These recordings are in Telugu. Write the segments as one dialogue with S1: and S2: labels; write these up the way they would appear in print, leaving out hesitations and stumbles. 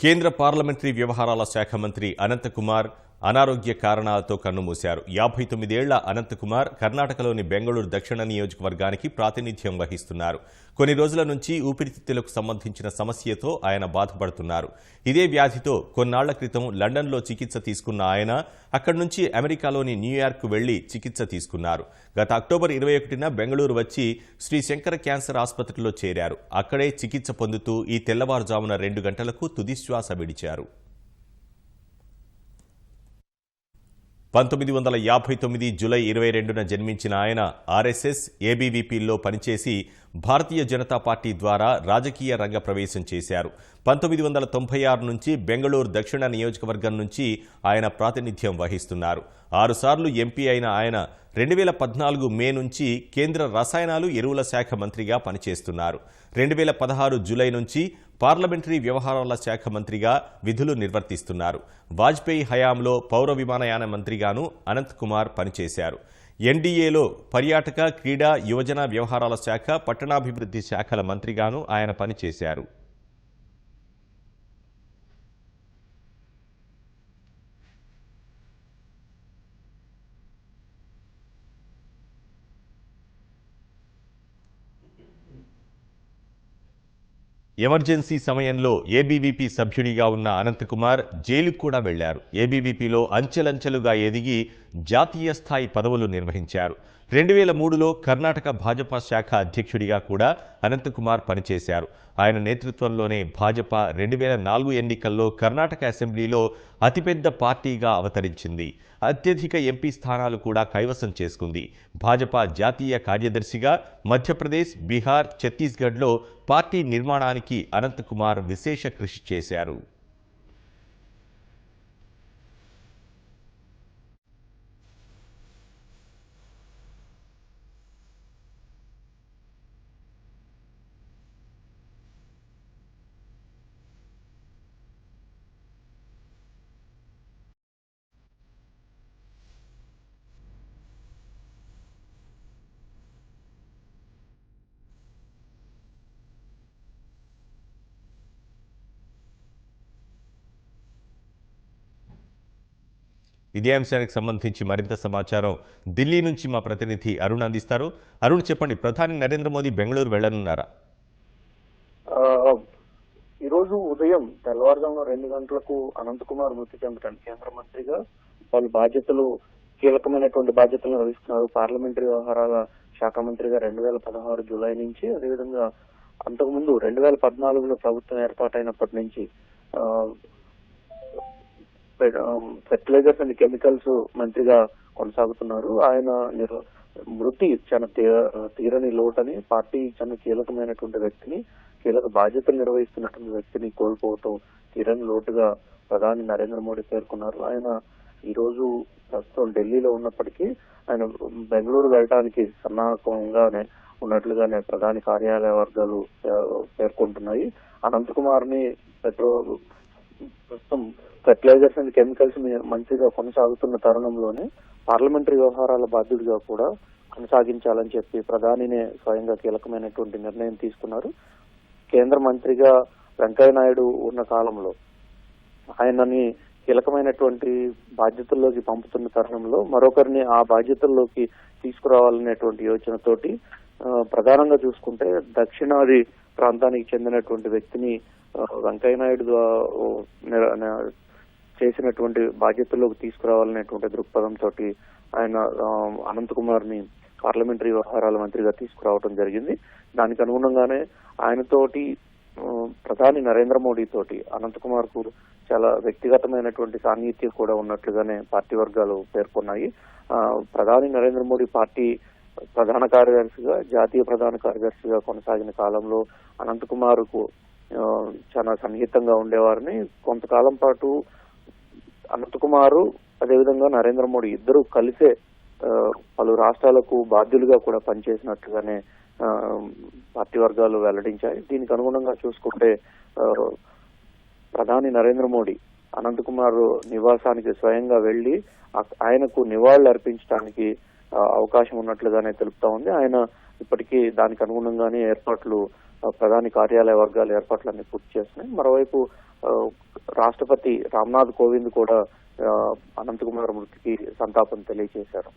S1: కేంద్ర పార్లమెంటరీ వ్యవహారాల శాఖ మంత్రి అనంతకుమార్ అనారోగ్య కారణాలతో కన్నుమూశారు. 59 ఏళ్ల అనంతకుమార్ కర్ణాటకలోని బెంగళూరు దక్షిణ నియోజకవర్గానికి ప్రాతినిధ్యం వహిస్తున్నారు. కొన్ని రోజుల నుంచి ఊపిరితిత్తులకు సంబంధించిన సమస్యతో ఆయన బాధపడుతున్నారు. ఇదే వ్యాధితో కొన్నాళ్ల క్రితం లండన్లో చికిత్స తీసుకున్న ఆయన అక్కడి నుంచి అమెరికాలోని న్యూయార్క్ వెళ్లి చికిత్స తీసుకున్నారు. గత అక్టోబర్ 21న బెంగళూరు వచ్చి శ్రీ శంకర క్యాన్సర్ ఆసుపత్రిలో చేరారు. అక్కడే చికిత్స పొందుతూ ఈ తెల్లవారుజామున 2 గంటలకు తుదిశ్వాస విడిచారు. 1959 జూలై 22న జన్మించిన ఆయన ఆర్ఎస్ఎస్, ఏబీవీపీల్లో పనిచేసి భారతీయ జనతా పార్టీ ద్వారా రాజకీయ రంగ ప్రవేశం చేశారు. 1996 నుంచి బెంగళూరు దక్షిణ నియోజకవర్గం నుంచి ఆయన ప్రాతినిధ్యం వహిస్తున్నారు. 6 సార్లు ఎంపీ అయిన ఆయన 2014 మే నుంచి కేంద్ర రసాయనాలు ఎరువుల శాఖ మంత్రిగా పనిచేస్తున్నారు. 2016 జూలై నుంచి పార్లమెంటరీ వ్యవహారాల శాఖ మంత్రిగా విధులు నిర్వర్తిస్తున్నారు. వాజ్పేయి హయాంలో పౌర విమానయాన మంత్రిగాను అనంత్ కుమార్ పనిచేశారు. ఎన్డీఏలో పర్యాటక, క్రీడా, యువజన వ్యవహారాల శాఖ, పట్టణాభివృద్ధి శాఖల మంత్రిగాను ఆయన పనిచేశారు. ఎమర్జెన్సీ సమయంలో ఏబీవీపీ సభ్యుడిగా ఉన్న అనంతకుమార్ జైలుకు కూడా వెళ్లారు. ఏబీవీపీలో అంచెలంచెలుగా ఎదిగి జాతీయ స్థాయి పదవులు నిర్వహించారు. 2003లో కర్ణాటక భాజపా శాఖ అధ్యక్షుడిగా కూడా అనంతకుమార్ పనిచేశారు. ఆయన నేతృత్వంలోనే భాజపా 2004 ఎన్నికల్లో కర్ణాటక అసెంబ్లీలో అతిపెద్ద పార్టీగా అవతరించింది. అత్యధిక ఎంపీ స్థానాలు కూడా కైవసం చేసుకుంది. భాజపా జాతీయ కార్యదర్శిగా మధ్యప్రదేశ్, బీహార్, ఛత్తీస్గఢ్లో పార్టీ నిర్మాణానికి అనంతకుమార్ విశేష కృషి చేశారు. ఇదే అంశానికి సంబంధించి మరింత సమాచారం ఢిల్లీ నుంచి మా ప్రతినిధి అరుణ్ అందిస్తారు. అరుణ్, చెప్పండి, ప్రధాని నరేంద్ర మోదీ బెంగళూరు వెళ్లనున్నారా?
S2: ఈరోజు ఉదయం తెల్లవారుజామున 2 గంటలకు అనంతకుమార్ మృతి చెందడానికి కేంద్ర మంత్రిగా వాళ్ళు కీలకమైనటువంటి బాధ్యతలు నిర్వహిస్తున్నారు. పార్లమెంటరీ వ్యవహారాల శాఖ మంత్రిగా 2016 జూలై నుంచి, అదేవిధంగా అంతకుముందు 2014లో ప్రభుత్వం ఏర్పాటైనప్పటి నుంచి ఫెర్టిలైజర్స్ అండ్ కెమికల్స్ మంత్రిగా కొనసాగుతున్నారు. ఆయన మృతి చాలా తీరని లోటని, పార్టీ చాలా కీలకమైనటువంటి వ్యక్తిని, కీలక బాధ్యతలు నిర్వహిస్తున్నటువంటి వ్యక్తిని కోల్పోవటం తీరని లోటుగా ప్రధాని నరేంద్ర మోడీ పేర్కొన్నారు. ఆయన ఈ రోజు ప్రస్తుతం ఢిల్లీలో ఉన్నప్పటికీ ఆయన బెంగళూరు వెళ్ళడానికి సన్నాహకంగానే ఉన్నట్లుగానే ప్రధాని కార్యాలయ వర్గాలు పేర్కొంటున్నాయి. అనంతకుమార్ ని ప్రస్తుతం ఫెర్టిలైజర్స్ అండ్ కెమికల్స్ మంత్రిగా కొనసాగుతున్న తరుణంలోనే పార్లమెంటరీ వ్యవహారాల బాధ్యుడిగా కూడా కొనసాగించాలని చెప్పి ప్రధానినే స్వయంగా కీలకమైనటువంటి నిర్ణయం తీసుకున్నారు. కేంద్ర మంత్రిగా వెంకయ్య నాయుడు ఉన్న కాలంలో ఆయనని కీలకమైనటువంటి బాధ్యతల్లోకి పంపుతున్న తరుణంలో మరొకరిని ఆ బాధ్యతల్లోకి తీసుకురావాలనేటువంటి యోచనతోటి ప్రధానంగా చూసుకుంటే దక్షిణాది ప్రాంతానికి చెందినటువంటి వ్యక్తిని వెంకయ్య నాయుడు చేసినటువంటి బాధ్యతల్లోకి తీసుకురావాలనేటువంటి దృక్పథంతో ఆయన అనంతకుమార్ ని పార్లమెంటరీ వ్యవహారాల మంత్రిగా తీసుకురావడం జరిగింది. దానికి అనుగుణంగానే ఆయనతోటి ప్రధాని నరేంద్ర మోడీ తోటి అనంతకుమార్ కు చాలా వ్యక్తిగతమైనటువంటి సాన్నిహిత్యం కూడా ఉన్నట్లుగానే పార్టీ వర్గాలు పేర్కొన్నాయి. ప్రధాని నరేంద్ర మోడీ పార్టీ ప్రధాన కార్యదర్శిగా, జాతీయ ప్రధాన కార్యదర్శిగా కొనసాగిన కాలంలో అనంతకుమార్ కు చాలా సన్నిహితంగా ఉండేవారని, కొంతకాలం పాటు అనంతకుమారు అదేవిధంగా నరేంద్ర మోడీ ఇద్దరు కలిసే పలు రాష్ట్రాలకు బాధ్యులుగా కూడా పనిచేసినట్లుగానే పార్టీ వర్గాలు వెల్లడించాయి. దీనికి అనుగుణంగా చూసుకుంటే ప్రధాని నరేంద్ర మోడీ అనంతకుమార్ నివాసానికి స్వయంగా వెళ్లి ఆయనకు నివాళులు అర్పించడానికి అవకాశం ఉన్నట్లుగానే తెలుపుతా ఉంది. ఆయన ఇప్పటికీ దానికి అనుగుణంగానే ప్రధాని కార్యాలయ వర్గాల ఏర్పాట్లన్నీ పూర్తి చేస్తున్నాయి. మరోవైపు రాష్ట్రపతి రామ్నాథ్ కోవింద్ కూడా అనంతకుమార్ మృతికి సంతాపం తెలియజేశారు.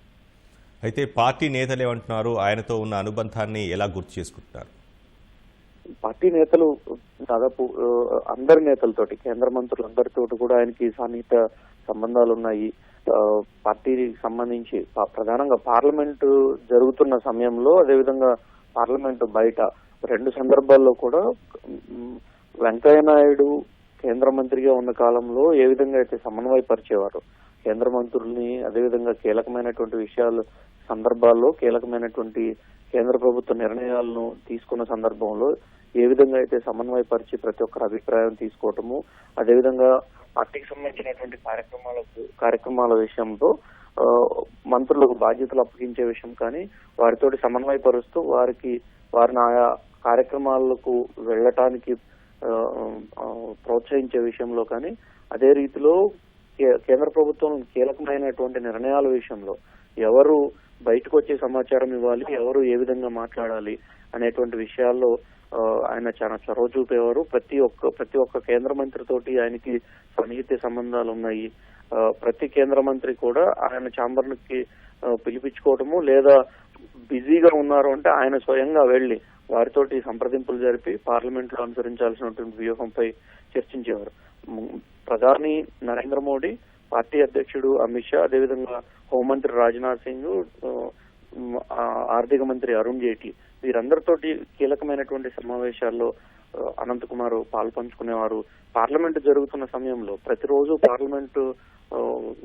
S1: అయితే పార్టీ నేతలు ఏమంటున్నారు? ఆయనతో ఉన్న అనుబంధాన్ని ఎలా గుర్తు చేసుకుంటున్నారు?
S2: పార్టీ నేతలు దాదాపు అందరి నేతలతోటి, కేంద్ర మంత్రులందరితో కూడా ఆయనకి సన్నిహిత సంబంధాలు ఉన్నాయి. పార్టీకి సంబంధించి ప్రధానంగా పార్లమెంటు జరుగుతున్న సమయంలో, అదేవిధంగా పార్లమెంటు బయట 2 సందర్భాల్లో కూడా వెంకయ్య నాయుడు కేంద్ర మంత్రిగా ఉన్న కాలంలో ఏ విధంగా అయితే సమన్వయపరిచేవారు కేంద్ర మంత్రుల్ని, అదేవిధంగా కీలకమైనటువంటి విషయాలు సందర్భాల్లో, కీలకమైనటువంటి కేంద్ర ప్రభుత్వ నిర్ణయాలను తీసుకున్న సందర్భంలో ఏ విధంగా అయితే సమన్వయపరిచి ప్రతి ఒక్కరి అభిప్రాయం తీసుకోవటము, అదేవిధంగా పార్టీకి సంబంధించినటువంటి కార్యక్రమాల విషయంలో మంత్రులకు బాధ్యతలు అప్పగించే విషయం కానీ, వారితోటి సమన్వయపరుస్తూ వారిని ఆయా కార్యక్రమాలకు వెళ్ళటానికి ప్రోత్సహించే విషయంలో కానీ, అదే రీతిలో కేంద్ర ప్రభుత్వం కీలకమైనటువంటి నిర్ణయాల విషయంలో ఎవరు బయటకు వచ్చే సమాచారం ఇవ్వాలి, ఎవరు ఏ విధంగా మాట్లాడాలి అనేటువంటి విషయాల్లో ఆయన చాలా చొరవ చూపేవారు. ప్రతి ఒక్క కేంద్ర మంత్రి తోటి ఆయనకి సన్నిహిత సంబంధాలు ఉన్నాయి. ప్రతి కేంద్ర మంత్రి కూడా ఆయన ఛాంబర్కి పిలిపించుకోవటము, లేదా బిజీగా ఉన్నారు అంటే ఆయన స్వయంగా వెళ్లి వారితోటి సంప్రదింపులు జరిపి పార్లమెంట్ లో అనుసరించాల్సినటువంటి వ్యూహంపై చర్చించేవారు. ప్రధాని నరేంద్ర మోడీ, పార్టీ అధ్యక్షుడు అమిత్ షా, అదేవిధంగా హోంమంత్రి రాజ్నాథ్ సింగ్, ఆర్థిక మంత్రి అరుణ్ జైట్లీ, వీరందరితోటి కీలకమైనటువంటి సమావేశాల్లో అనంతకుమార్ పాల్పంచుకునేవారు. పార్లమెంట్ జరుగుతున్న సమయంలో ప్రతిరోజు పార్లమెంటు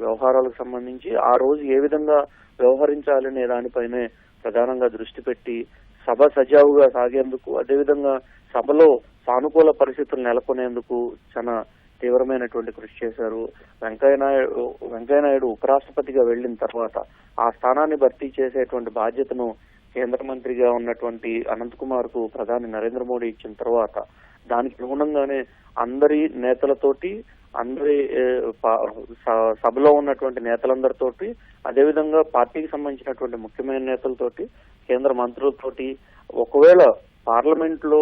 S2: వ్యవహారాలకు సంబంధించి ఆ రోజు ఏ విధంగా వ్యవహరించాలనే దానిపైనే ప్రధానంగా దృష్టి పెట్టి సభ సజావుగా సాగేందుకు, అదేవిధంగా సభలో సానుకూల పరిస్థితులు నెలకొనేందుకు చాలా తీవ్రమైనటువంటి కృషి చేశారు. వెంకయ్య నాయుడు ఉపరాష్ట్రపతిగా వెళ్లిన తర్వాత ఆ స్థానాన్ని భర్తీ చేసేటువంటి బాధ్యతను కేంద్ర మంత్రిగా ఉన్నటువంటి అనంతకుమార్ కు ప్రధాని నరేంద్ర మోడీ ఇచ్చిన తర్వాత దానికి అనుగుణంగానే అందరి నేతలతోటి, అందరి సభలో ఉన్నటువంటి నేతలందరితోటి, అదేవిధంగా పార్టీకి సంబంధించినటువంటి ముఖ్యమైన నేతలతోటి, కేంద్ర మంత్రులతోటి, ఒకవేళ పార్లమెంట్ లో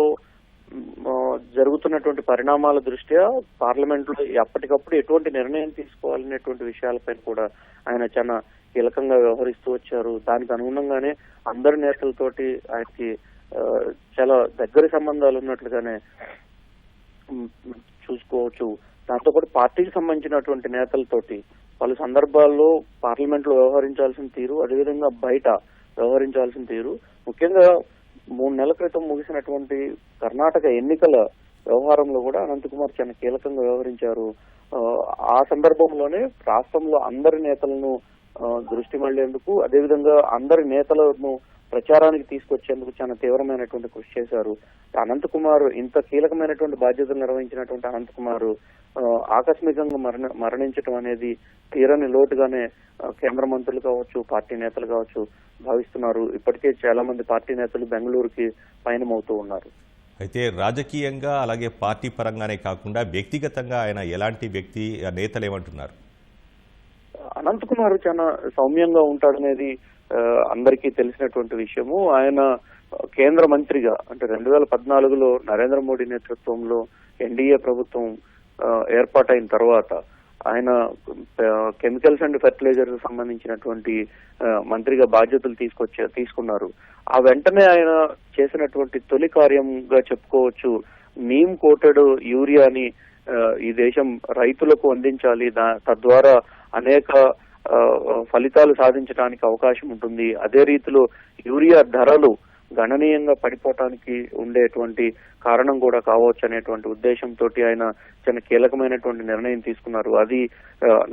S2: జరుగుతున్నటువంటి పరిణామాల దృష్ట్యా పార్లమెంట్ లో ఎప్పటికప్పుడు ఎటువంటి నిర్ణయం తీసుకోవాలనేటువంటి విషయాలపై కూడా ఆయన చాలా కీలకంగా వ్యవహరిస్తూ వచ్చారు. దానికి అనుగుణంగానే అందరి నేతలతోటి ఆయనకి చాలా దగ్గరి సంబంధాలు ఉన్నట్లుగానే చూసుకోవచ్చు. దాంతోపాటు పార్టీకి సంబంధించినటువంటి నేతలతోటి పలు సందర్భాల్లో పార్లమెంట్ లో వ్యవహరించాల్సిన తీరు, అదేవిధంగా బయట వ్యవహరించాల్సిన తీరు, ముఖ్యంగా 3 నెలల క్రితం ముగిసినటువంటి కర్ణాటక ఎన్నికల వ్యవహారంలో కూడా అనంతకుమార్ చాలా కీలకంగా వ్యవహరించారు. ఆ సందర్భంలోనే రాష్ట్రంలో అందరి నేతలను దృష్టి మళ్లేందుకు, అదేవిధంగా అందరి నేతలను ప్రచారానికి తీసుకొచ్చేందుకు చాలా తీవ్రమైనటువంటి కృషి చేశారు. అనంతకుమార్ ఇంత కీలకమైనటువంటి బాధ్యతలు నిర్వహించినటువంటి అనంతకుమార్ ఆకస్మికంగా మరణించడం అనేది తీరని లోటుగానే కేంద్ర మంత్రులు కావచ్చు, పార్టీ నేతలు కావచ్చు భావిస్తున్నారు. ఇప్పటికే చాలా మంది పార్టీ నేతలు బెంగళూరుకి పయనమవుతూ ఉన్నారు.
S1: అయితే రాజకీయంగా అలాగే పార్టీ పరంగానే కాకుండా వ్యక్తిగతంగా ఆయన ఎలాంటి వ్యక్తి, నేతలు ఏమంటున్నారు?
S2: అనంతకుమార్ చాలా సౌమ్యంగా ఉంటాడనేది అందరికీ తెలిసినటువంటి విషయము. ఆయన కేంద్ర మంత్రిగా అంటే 2014లో నరేంద్ర మోడీ నేతృత్వంలో ఎన్డీఏ ప్రభుత్వం ఏర్పాటైన తర్వాత ఆయన కెమికల్స్ అండ్ ఫెర్టిలైజర్స్ సంబంధించినటువంటి మంత్రిగా బాధ్యతలు తీసుకున్నారు. ఆ వెంటనే ఆయన చేసినటువంటి తొలి కార్యంగా చెప్పుకోవచ్చు నీమ్ కోటెడ్ యూరియాని ఈ దేశం రైతులకు అందించాలి, తద్వారా అనేక ఫలితాలు సాధించడానికి అవకాశం ఉంటుంది. అదే రీతిలో యూరియా ధరలు గణనీయంగా పడిపోవటానికి ఉండేటువంటి కారణం కూడా కావచ్చు అనేటువంటి ఉద్దేశంతో ఆయన చాలా కీలకమైనటువంటి నిర్ణయం తీసుకున్నారు. అది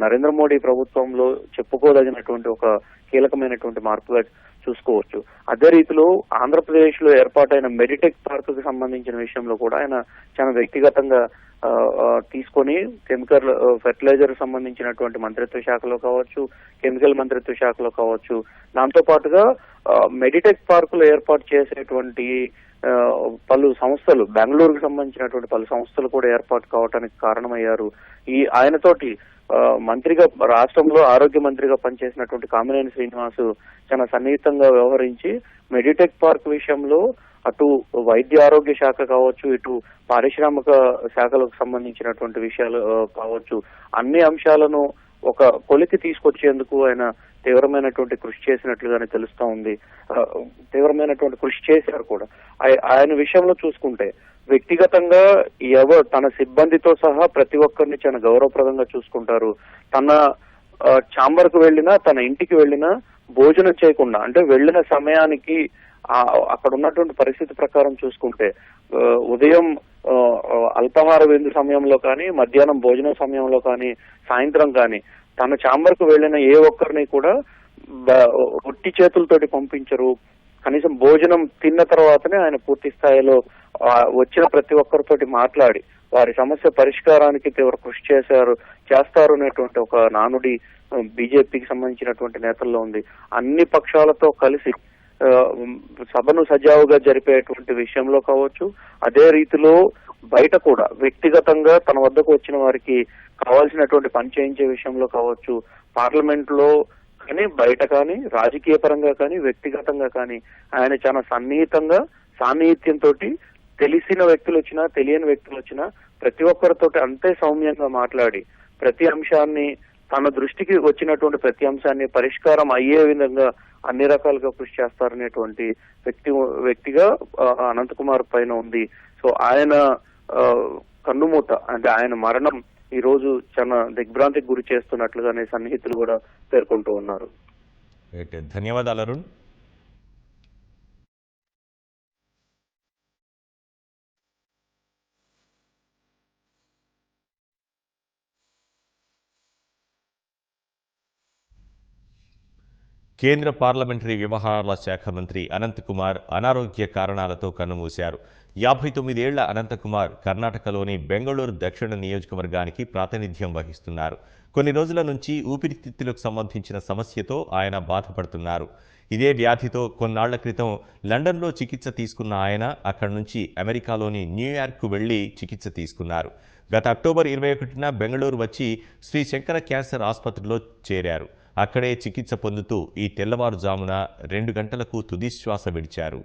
S2: నరేంద్ర మోడీ ప్రభుత్వంలో చెప్పుకోదగినటువంటి ఒక కీలకమైనటువంటి మార్పుగా చూసుకోవచ్చు. అదే రీతిలో ఆంధ్రప్రదేశ్ లో ఏర్పాటైన మెడిటెక్ పార్క్ కు సంబంధించిన విషయంలో కూడా ఆయన చాలా వ్యక్తిగతంగా తీసుకొని కెమికల్ ఫెర్టిలైజర్ సంబంధించినటువంటి మంత్రిత్వ శాఖలో కావచ్చు, కెమికల్ మంత్రిత్వ శాఖలో కావచ్చు, దాంతో పాటుగా మెడిటెక్ పార్కులు ఏర్పాటు చేసేటువంటి పలు సంస్థలు, బెంగళూరుకు సంబంధించినటువంటి పలు సంస్థలు కూడా ఏర్పాటు కావడానికి కారణమయ్యారు. ఆయనతోటి మంత్రిగా, రాష్ట్రంలో ఆరోగ్య మంత్రిగా పనిచేసినటువంటి కామినేని శ్రీనివాస్ చాలా సన్నిహితంగా వ్యవహరించి మెడిటెక్ పార్క్ విషయంలో అటు వైద్య ఆరోగ్య శాఖ కావచ్చు, ఇటు పారిశ్రామిక శాఖలకు సంబంధించినటువంటి విషయాలు కావచ్చు, అన్ని అంశాలను ఒక కొలికి తీసుకొచ్చేందుకు ఆయన తీవ్రమైనటువంటి కృషి చేసినట్లుగానే తెలుస్తా ఉంది. తీవ్రమైనటువంటి కృషి చేశారు కూడా. ఆయన విషయంలో చూసుకుంటే వ్యక్తిగతంగా తన సిబ్బందితో సహా ప్రతి ఒక్కరిని చాలా గౌరవప్రదంగా చూసుకుంటారు. తన ఛాంబర్ కు వెళ్ళినా, తన ఇంటికి వెళ్ళినా భోజనం చేయకుండా, అంటే వెళ్ళిన సమయానికి అక్కడ ఉన్నటువంటి పరిస్థితి ప్రకారం చూసుకుంటే ఉదయం అల్పాహార విందు సమయంలో కానీ, మధ్యాహ్నం భోజనం సమయంలో కానీ, సాయంత్రం కానీ తన ఛాంబర్ కు వెళ్ళిన ఏ ఒక్కరిని కూడా ఒట్టి చేతులతోటి పంపించరు. కనీసం భోజనం తిన్న తర్వాతనే ఆయన పూర్తి స్థాయిలో వచ్చిన ప్రతి ఒక్కరితోటి మాట్లాడి వారి సమస్య పరిష్కారానికి తీవ్ర కృషి చేస్తారు అనేటువంటి ఒక నానుడి బీజేపీకి సంబంధించినటువంటి నేతల్లో ఉంది. అన్ని పక్షాలతో కలిసి సభను సజావుగా జరిపేటువంటి విషయంలో కావచ్చు, అదే రీతిలో బయట కూడా వ్యక్తిగతంగా తన వద్దకు వచ్చిన వారికి కావాల్సినటువంటి పని చేయించే విషయంలో కావచ్చు, పార్లమెంట్ లో కానీ బయట కానీ, రాజకీయ పరంగా కానీ, వ్యక్తిగతంగా కానీ ఆయన చాలా సన్నిహితంగా, సాన్నిహిత్యంతో తెలిసిన వ్యక్తులు వచ్చినా, తెలియని వ్యక్తులు వచ్చినా ప్రతి ఒక్కరితోటి అంతే సౌమ్యంగా మాట్లాడి ప్రతి అంశాన్ని, తన దృష్టికి వచ్చినటువంటి ప్రతి అంశాన్ని పరిష్కారం అయ్యే విధంగా అన్ని రకాలుగా కృషి చేస్తారనేటువంటి వ్యక్తిగా అనంత్ కుమార్ పైన ఉంది. సో ఆయన కన్నుమూత, అంటే ఆయన మరణం ఈ రోజు చాలా దిగ్భ్రాంతికి గురి చేస్తున్నట్లుగానే సన్నిహితులు కూడా పేర్కొంటూ ఉన్నారు.
S1: ధన్యవాదాలు అరుణ్. కేంద్ర పార్లమెంటరీ వ్యవహారాల శాఖ మంత్రి అనంత్ కుమార్ అనారోగ్య కారణాలతో కన్నుమూశారు. 59 ఏళ్ల అనంతకుమార్ కర్ణాటకలోని బెంగళూరు దక్షిణ నియోజకవర్గానికి ప్రాతినిధ్యం వహిస్తున్నారు. కొన్ని రోజుల నుంచి ఊపిరితిత్తులకు సంబంధించిన సమస్యతో ఆయన బాధపడుతున్నారు. ఇదే వ్యాధితో కొన్నాళ్ల క్రితం లండన్లో చికిత్స తీసుకున్న ఆయన అక్కడి నుంచి అమెరికాలోని న్యూయార్క్కు వెళ్లి చికిత్స తీసుకున్నారు. గత అక్టోబర్ 21న బెంగళూరు వచ్చి శ్రీ శంకర క్యాన్సర్ ఆసుపత్రిలో చేరారు. అక్కడే చికిత్స పొందుతూ ఈ తెల్లవారుజామున 2 గంటలకు తుదిశ్వాస విడిచారు.